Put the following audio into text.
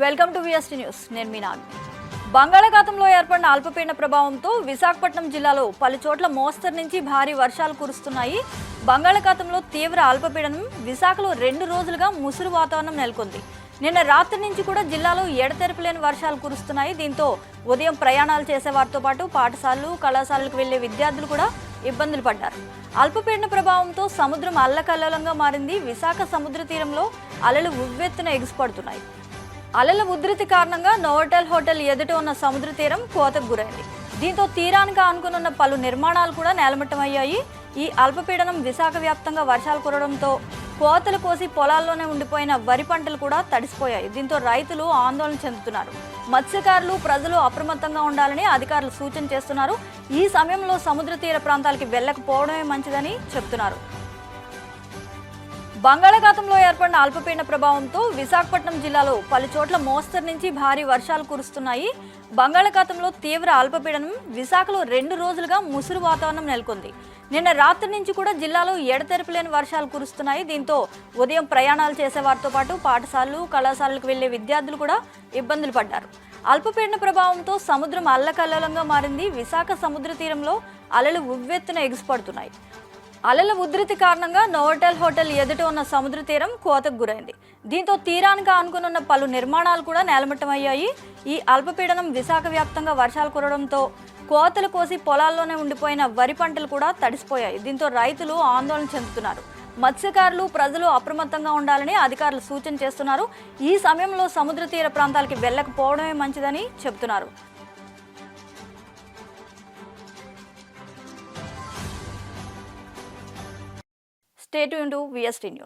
Welcome to VST news. నేను మీ నాగ్. బంగాళాఖాతంలో ఏర్పడిన అల్పపీడన ప్రభావంతో విశాఖపట్నం జిల్లాలో పలు చోట్ల మోస్తరు నుంచి భారీ వర్షాలు కురుస్తున్నాయి. బంగాళాఖాతంలో తీవ్ర అల్పపీడనం విశాఖలో 2 రోజులుగా ముసురు వాతావరణం నెలకొంది. నిన్న రాత్రి నుంచి కూడా జిల్లాలో ఎడతెరపులేని వర్షాలు కురుస్తున్నాయి. దీంతో ఉదయం ప్రయాణాలు చేసే వారితో పాటు పాఠశాలలు, కళాశాలలకు వెళ్లే విద్యార్థులు కూడా ఇబ్బందులు పడ్డారు. అల్పపీడన ప్రభావంతో సముద్రం అల్లకల్లోలంగా మారింది. విశాఖ సముద్ర తీరంలో అలలు ఉవ్వెత్తున ఎగిసిపడుతున్నాయి. అలల ఉధృతి కారణంగా నోవోటెల్ హోటల్ ఎదుట ఉన్న సముద్ర తీరం కోతకు గురైంది. దీంతో తీరానికి ఆనుకునున్న పలు నిర్మాణాలు కూడా నేలమట్టమయ్యాయి. ఈ అల్పపీడనం విశాఖ వ్యాప్తంగా వర్షాలు కురవడంతో కోతలు కోసి పొలాల్లోనే ఉండిపోయిన వరి పంటలు కూడా తడిసిపోయాయి. దీంతో రైతులు ఆందోళన చెందుతున్నారు. మత్స్యకారులు, ప్రజలు అప్రమత్తంగా ఉండాలని అధికారులు సూచన చేస్తున్నారు. ఈ సమయంలో సముద్ర తీర ప్రాంతాలకి వెళ్లకపోవడమే మంచిదని చెబుతున్నారు. బంగాళాఖాతంలో ఏర్పడిన అల్పపీడన ప్రభావంతో విశాఖపట్నం జిల్లాలో పలు చోట్ల మోస్తరు నుంచి భారీ వర్షాలు కురుస్తున్నాయి. బంగాళాఖాతంలో తీవ్ర అల్పపీడనం విశాఖలో 2 రోజులుగా ముసురు వాతావరణం నెలకొంది. నిన్న రాత్రి నుంచి కూడా జిల్లాలో ఎడతెరపులేని వర్షాలు కురుస్తున్నాయి. దీంతో ఉదయం ప్రయాణాలు చేసే వారితో పాటు పాఠశాలలు, కళాశాలలకు వెళ్లే విద్యార్థులు కూడా ఇబ్బందులు పడ్డారు. అల్పపీడన ప్రభావంతో సముద్రం అల్లకల్లోలంగా మారింది. విశాఖ సముద్ర తీరంలో అలలు ఉవ్వెత్తున ఎగిసిపడుతున్నాయి. అలల ఉధృతి కారణంగా నోవోటెల్ హోటల్ ఎదుట ఉన్న సముద్ర తీరం కోతకు గురైంది. దీంతో తీరానికి ఆనుకునున్న పలు నిర్మాణాలు కూడా నేలమట్టమయ్యాయి. ఈ అల్పపీడనం విశాఖ వ్యాప్తంగా వర్షాలు కురవడంతో కోతలు కోసి పొలాల్లోనే ఉండిపోయిన వరి పంటలు కూడా తడిసిపోయాయి. దీంతో రైతులు ఆందోళన చెందుతున్నారు. మత్స్యకారులు, ప్రజలు అప్రమత్తంగా ఉండాలని అధికారులు సూచన చేస్తున్నారు. ఈ సమయంలో సముద్ర తీర ప్రాంతాలకి వెళ్లకపోవడమే మంచిదని చెబుతున్నారు. Stay tuned to VST News.